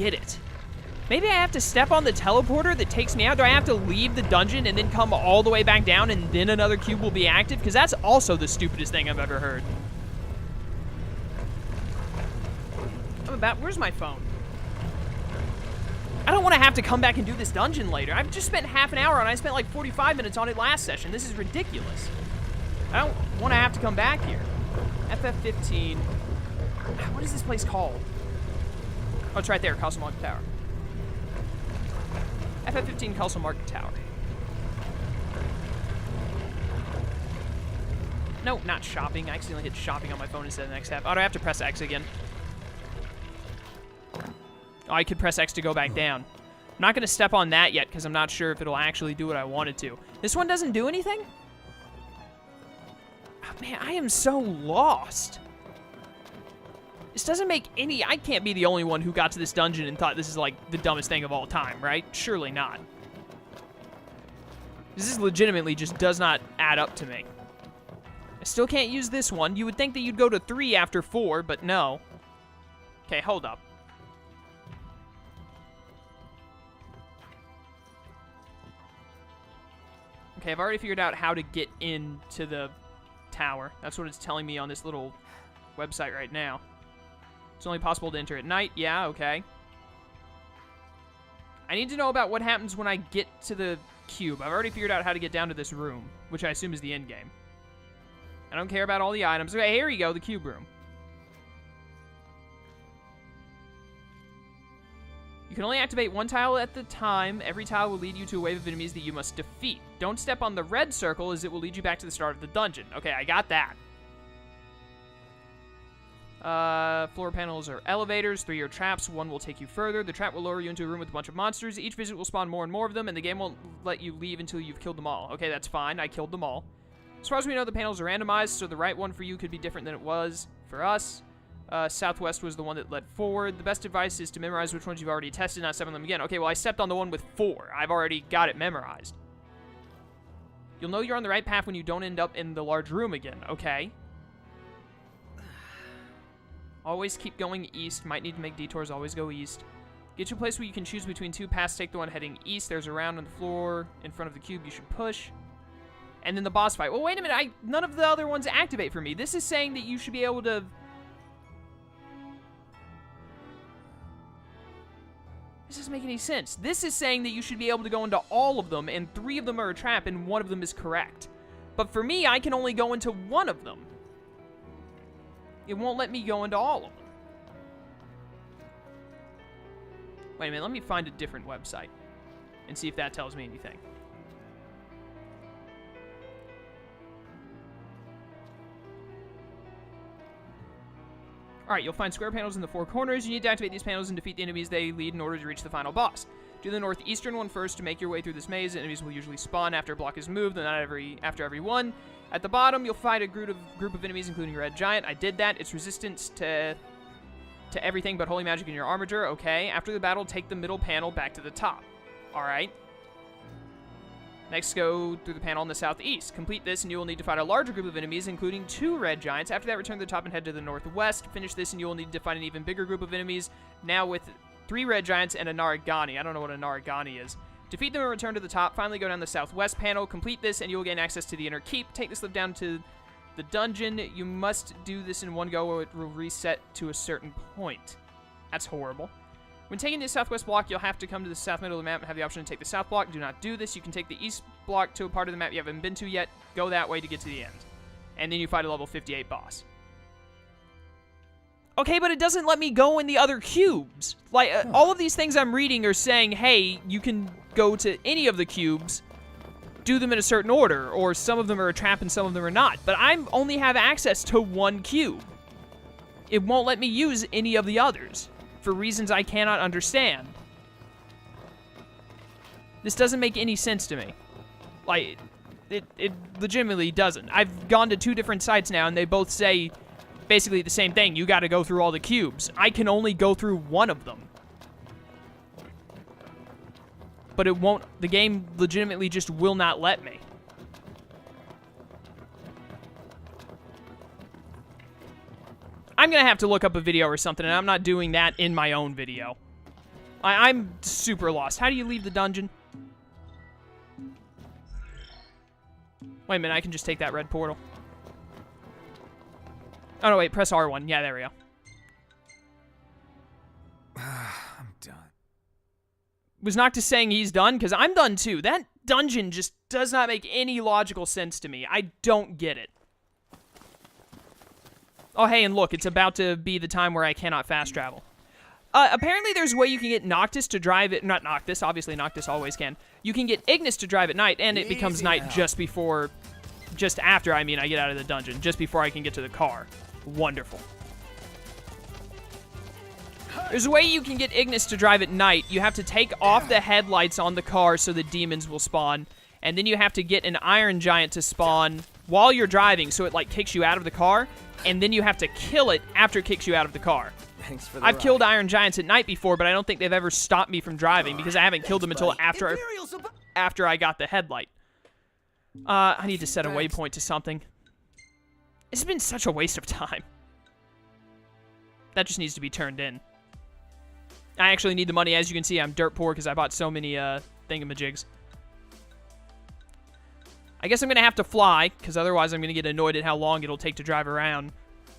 get it. Maybe I have to step on the teleporter that takes me out? Do I have to leave the dungeon and then come all the way back down and then another cube will be active? Because that's also the stupidest thing I've ever heard. Where's my phone? I don't want to have to come back and do this dungeon later. I've just spent half an hour on it. I spent like 45 minutes on it last session. This is ridiculous. I don't want to have to come back here. FF15. What is this place called? Oh, it's right there, Castle Market Tower. FF15 Castle Market Tower. No, not shopping. I accidentally hit shopping on my phone instead of the next tab. Oh, do I have to press X again? Oh, I could press X to go back down. I'm not going to step on that yet because I'm not sure if it'll actually do what I wanted to. This one doesn't do anything? Oh, man, I am so lost. This doesn't make any... I can't be the only one who got to this dungeon and thought this is, like, the dumbest thing of all time, right? Surely not. This is legitimately just does not add up to me. I still can't use this one. You would think that you'd go to 3 after 4, but no. Okay, hold up. Okay, I've already figured out how to get into the tower. That's what it's telling me on this little website right now. It's only possible to enter at night. Yeah, okay. I need to know about what happens when I get to the cube. I've already figured out how to get down to this room, which I assume is the end game. I don't care about all the items. Okay, here you go, the cube room. You can only activate one tile at the time. Every tile will lead you to a wave of enemies that you must defeat. Don't step on the red circle as it will lead you back to the start of the dungeon. Okay, I got that. Floor panels are elevators. 3 are traps. 1 will take you further. The trap will lower you into a room with a bunch of monsters. Each visit will spawn more and more of them, and the game won't let you leave until you've killed them all. Okay, that's fine. I killed them all. As far as we know, the panels are randomized, so the right one for you could be different than it was for us. Southwest was the one that led forward. The best advice is to memorize which ones you've already tested, not step on them again. Okay, well, I stepped on the one with 4. I've already got it memorized. You'll know you're on the right path when you don't end up in the large room again. Okay. Always keep going east. Might need to make detours. Always go east. Get to a place where you can choose between 2 paths. Take the one heading east. There's a round on the floor in front of the cube you should push. And then the boss fight. Well, wait a minute. None of the other ones activate for me. This is saying that you should be able to... This doesn't make any sense. This is saying that you should be able to go into all of them, and 3 of them are a trap, and 1 of them is correct. But for me, I can only go into 1 of them. It won't let me go into all of them. Wait a minute, let me find a different website and see if that tells me anything. Alright, you'll find square panels in the 4 corners. You need to activate these panels and defeat the enemies they lead in order to reach the final boss. Do the northeastern one first to make your way through this maze. Enemies will usually spawn after a block is moved, and not after every one. At the bottom, you'll find a group of enemies, including a red giant. I did that. It's resistant to everything but holy magic in your armature. Okay. After the battle, take the middle panel back to the top. Alright. Next, go through the panel on the southeast. Complete this, and you will need to fight a larger group of enemies, including 2 red giants. After that, return to the top and head to the northwest. Finish this, and you will need to find an even bigger group of enemies, now with 3 red giants and a Naragani. I don't know what a Naragani is. Defeat them and return to the top. Finally, go down the southwest panel. Complete this, and you will gain access to the inner keep. Take this lift down to the dungeon. You must do this in one go, or it will reset to a certain point. That's horrible. When taking the southwest block, you'll have to come to the south middle of the map and have the option to take the south block. Do not do this. You can take the east block to a part of the map you haven't been to yet. Go that way to get to the end. And then you fight a level 58 boss. Okay, but it doesn't let me go in the other cubes. Like, all of these things I'm reading are saying, hey, you can go to any of the cubes, do them in a certain order, or some of them are a trap and some of them are not. But I only have access to 1 cube. It won't let me use any of the others, for reasons I cannot understand. This doesn't make any sense to me. Like, it legitimately doesn't. I've gone to 2 different sites now, and they both say basically the same thing. You gotta go through all the cubes. I can only go through 1 of them. But it won't, the game legitimately just will not let me. I'm gonna have to look up a video or something, and I'm not doing that in my own video. I'm super lost. How do you leave the dungeon? Wait a minute, I can just take that red portal. Oh, no, wait, press R1. Yeah, there we go. I'm done. Was Noctis saying he's done? Because I'm done too. That dungeon just does not make any logical sense to me. I don't get it. Oh, hey, and look, it's about to be the time where I cannot fast travel. Apparently there's a way you can get Noctis to drive it. Not Noctis, obviously Noctis always can. You can get Ignis to drive at night, and it becomes night just after, I get out of the dungeon, just before I can get to the car. Wonderful. There's a way you can get Ignis to drive at night. You have to take off the headlights on the car so the demons will spawn, and then you have to get an Iron Giant to spawn while you're driving, so it, like, kicks you out of the car, and then you have to kill it after it kicks you out of the car. Thanks for the I've ride. killed Iron Giants at night before, but I don't think they've ever stopped me from driving because I haven't killed them until after I got the headlight. I need to set a waypoint to something. It's been such a waste of time. That just needs to be turned in. I actually need the money. As you can see, I'm dirt poor because I bought so many thingamajigs. I guess I'm going to have to fly, because otherwise I'm going to get annoyed at how long it'll take to drive around.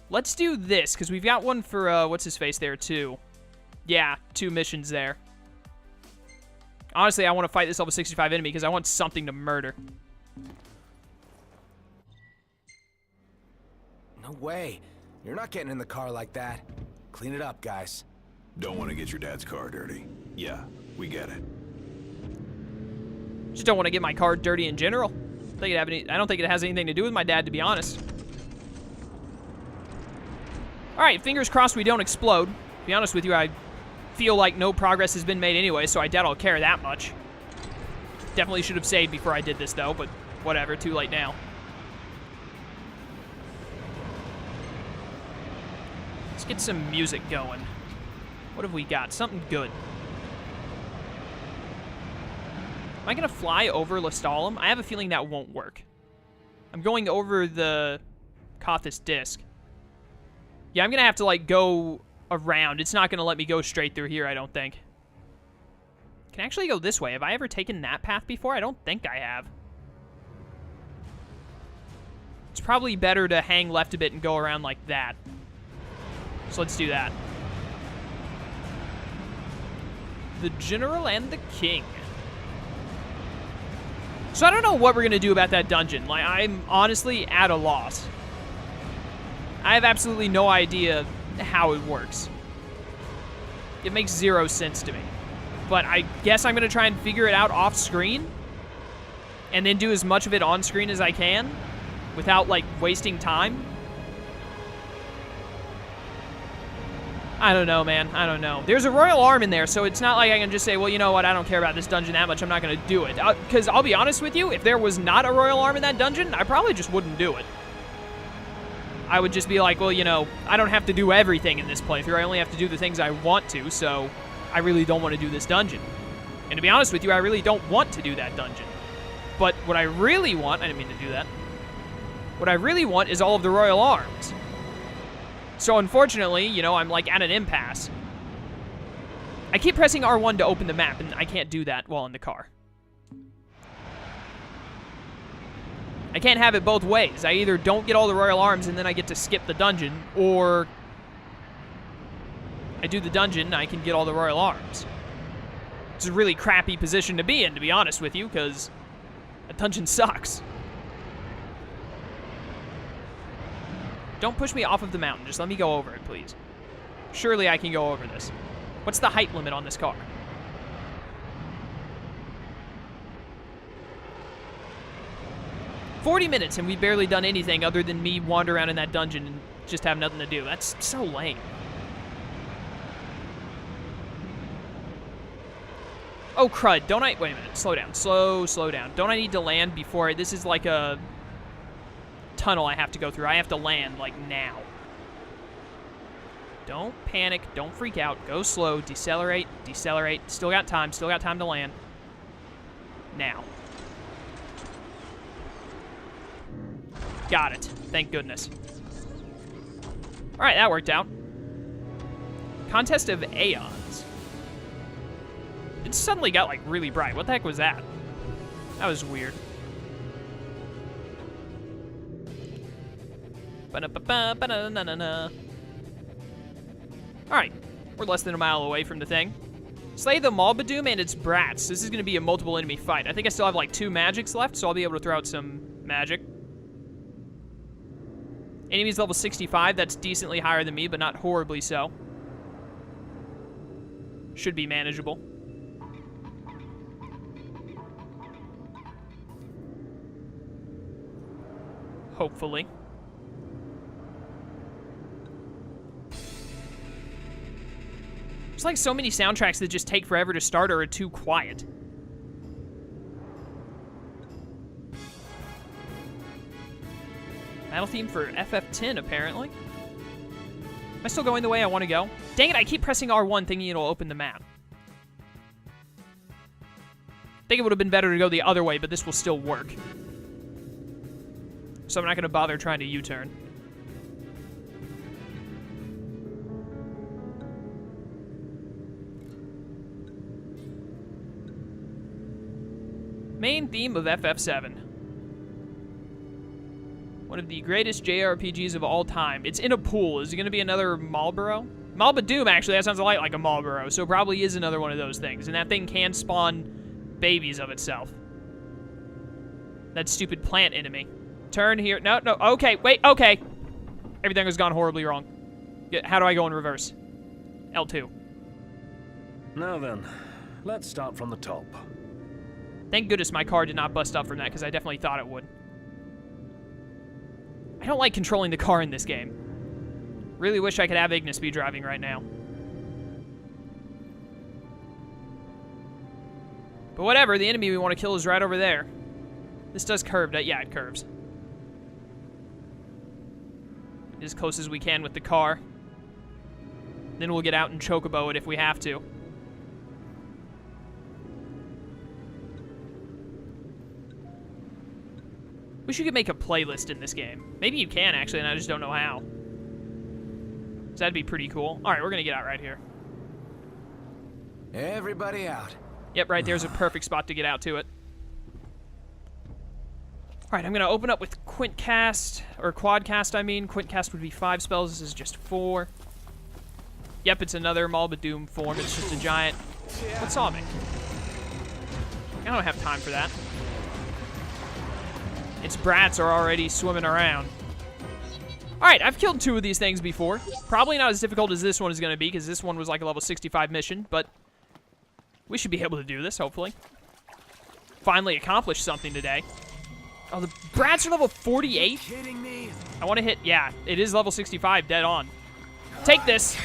Let's do this, because we've got one for, what's-his-face there, too. Yeah, 2 missions there. Honestly, I want to fight this level 65 enemy, because I want something to murder. No way. You're not getting in the car like that. Clean it up, guys. Don't want to get your dad's car dirty. Yeah, we get it. Just don't want to get my car dirty in general. I don't think it has anything to do with my dad, to be honest. Alright, fingers crossed we don't explode. To be honest with you, I feel like no progress has been made anyway, so I doubt I'll care that much. Definitely should have saved before I did this, though, but whatever, too late now. Let's get some music going. What have we got? Something good. Am I going to fly over Lestalem? I have a feeling that won't work. I'm going over the Kothis disc. Yeah, I'm going to have to, like, go around. It's not going to let me go straight through here, I don't think. Can I actually go this way? Have I ever taken that path before? I don't think I have. It's probably better to hang left a bit and go around like that. So let's do that. The General and the King. So I don't know what we're going to do about that dungeon. Like, I'm honestly at a loss. I have absolutely no idea how it works. It makes 0 sense to me. But I guess I'm going to try and figure it out off screen. And then do as much of it on screen as I can. Without, like, wasting time. I don't know, man. I don't know. There's a royal arm in there, so it's not like I can just say, well, you know what, I don't care about this dungeon that much, I'm not going to do it. Because I'll be honest with you, if there was not a royal arm in that dungeon, I probably just wouldn't do it. I would just be like, well, you know, I don't have to do everything in this playthrough. I only have to do the things I want to, so I really don't want to do this dungeon. And to be honest with you, I really don't want to do that dungeon. But what I really want, I didn't mean to do that. What I really want is all of the royal arms. So unfortunately, you know, I'm like at an impasse. I keep pressing R1 to open the map, and I can't do that while in the car. I can't have it both ways. I either don't get all the royal arms and then I get to skip the dungeon, or I do the dungeon and I can get all the royal arms. It's a really crappy position to be in, to be honest with you, because a dungeon sucks. Don't push me off of the mountain. Just let me go over it, please. Surely I can go over this. What's the height limit on this car? "40 minutes and we've barely done anything other than me wander around in that dungeon and just have nothing to do." That's so lame. Oh, crud. Don't I... Wait a minute. Slow down. Slow down. Don't I need to land before... This is like a tunnel I have to go through. I have to land, like, now. Don't panic. Don't freak out. Go slow. Decelerate. Decelerate. Still got time. Still got time to land. Now. Got it. Thank goodness. Alright, that worked out. Contest of Aeons. It suddenly got, like, really bright. What the heck was that? That was weird. Ba-da-ba-ba-ba-da-na-na-na. Alright. We're less than a mile away from the thing. Slay the Malbadoom and its brats. This is going to be a multiple enemy fight. I think I still have, like, 2 magics left, so I'll be able to throw out some magic. Enemy's level 65. That's decently higher than me, but not horribly so. Should be manageable. Hopefully. There's like so many soundtracks that just take forever to start or are too quiet. Battle theme for FF10, apparently. Am I still going the way I want to go? Dang it, I keep pressing R1 thinking it'll open the map. I think it would have been better to go the other way, but this will still work. So I'm not going to bother trying to U-turn. Main theme of FF7. One of the greatest JRPGs of all time. It's in a pool. Is it going to be another Malboro? Malbadoom, actually, that sounds a lot like a Malboro, so it probably is another one of those things. And that thing can spawn babies of itself. That stupid plant enemy. Turn here. No, no. Okay, wait, okay. Everything has gone horribly wrong. How do I go in reverse? L2. Now then, let's start from the top. Thank goodness my car did not bust up from that, because I definitely thought it would. I don't like controlling the car in this game. Really wish I could have Ignis be driving right now. But whatever, the enemy we want to kill is right over there. This does curve. Yeah, it curves. As close as we can with the car. Then we'll get out and chocobo it if we have to. Wish you could make a playlist in this game. Maybe you can, actually, and I just don't know how. So that'd be pretty cool. All right, we're going to get out right here. Everybody out. Yep, right there's a perfect spot to get out to it. All right, I'm going to open up with Quintcast, or Quadcast, I mean. Quintcast would be 5 spells. This is just 4. Yep, it's another Malbadoom form. It's just a giant. What saw me? I don't have time for that. Its brats are already swimming around. Alright, I've killed 2 of these things before. Probably not as difficult as this one is going to be, because this one was like a level 65 mission, but we should be able to do this, hopefully. Finally accomplished something today. Oh, the brats are level 48? Kidding me? I want to hit, yeah, it is level 65, dead on. Take this.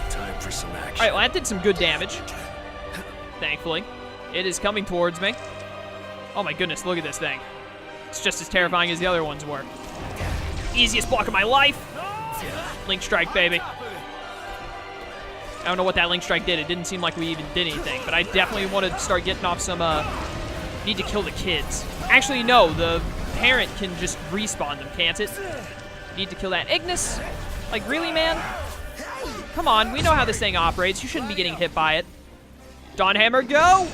Time for some action. Alright, well, that did some good damage. Thankfully. It is coming towards me. Oh my goodness, look at this thing. It's just as terrifying as the other ones were. Easiest block of my life. Link strike, baby. I don't know what that link strike did. It didn't seem like we even did anything, but I definitely want to start getting off some, need to kill the kids. Actually, no, the parent can just respawn them, can't it? Need to kill that Ignis. Like, really, man? Come on, we know how this thing operates. You shouldn't be getting hit by it. Dawnhammer, go!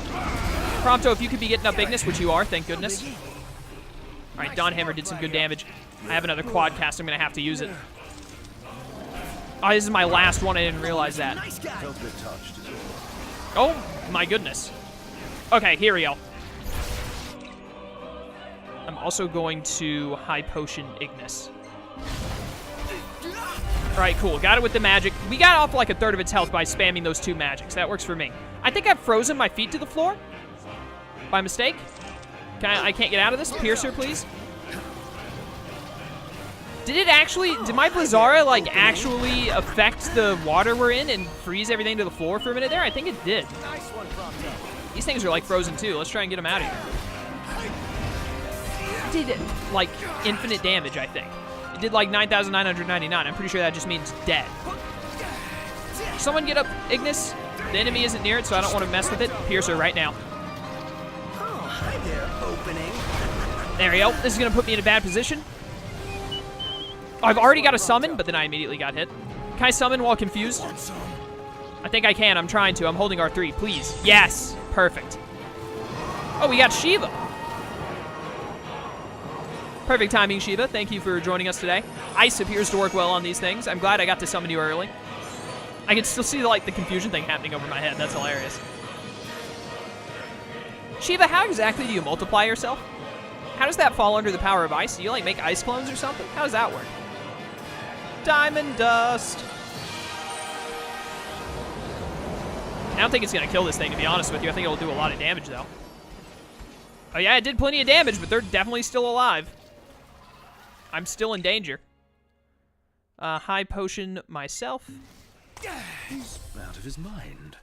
Prompto, if you could be getting up Ignis, which you are, thank goodness. Alright, Dawnhammer did some good damage. I have another Quadcast, I'm going to have to use it. Oh, this is my last one, I didn't realize that. Oh, my goodness. Okay, here we go. I'm also going to High Potion Ignis. Alright, cool. Got it with the magic. We got off like a third of its health by spamming those 2 magics. That works for me. I think I've frozen my feet to the floor. By mistake. I can't get out of this. Piercer, please. Did it actually... Did my Blizzara, like, actually affect the water we're in and freeze everything to the floor for a minute there? I think it did. These things are, like, frozen, too. Let's try and get them out of here. It did, like, infinite damage, I think. It did, like, 9,999. I'm pretty sure that just means dead. Someone get up Ignis. The enemy isn't near it, so I don't want to mess with it. Piercer right now. Hi there, opening. There we go. This is going to put me in a bad position. Oh, I've already got a summon, but then I immediately got hit. Can I summon while confused? I think I can. I'm trying to. I'm holding R3. Please. Yes. Perfect. Oh, we got Shiva. Perfect timing, Shiva. Thank you for joining us today. Ice appears to work well on these things. I'm glad I got to summon you early. I can still see, like, the confusion thing happening over my head. That's hilarious. Shiva, how exactly do you multiply yourself? How does that fall under the power of ice? Do you, like, make ice clones or something? How does that work? Diamond Dust. I don't think it's going to kill this thing, to be honest with you. I think it'll do a lot of damage, though. Oh, yeah, it did plenty of damage, but they're definitely still alive. I'm still in danger. High potion myself. He's out of his mind.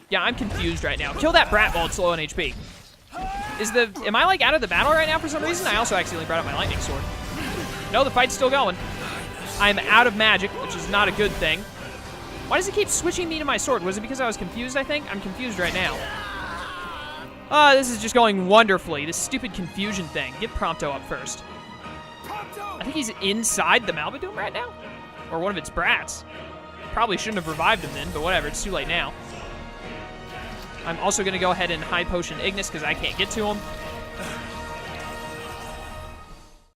Yeah, I'm confused right now. Kill that brat while it's low on HP. Am I, like, out of the battle right now for some reason? I also accidentally brought out my lightning sword. No, the fight's still going. I'm out of magic, which is not a good thing. Why does it keep switching me to my sword? Was it because I was confused, I think? I'm confused right now. This is just going wonderfully. This stupid confusion thing. Get Prompto up first. I think he's inside the Malbadoom right now? Or one of its brats. Probably shouldn't have revived him then, but whatever. It's too late now. I'm also going to go ahead and high potion Ignis because I can't get to him.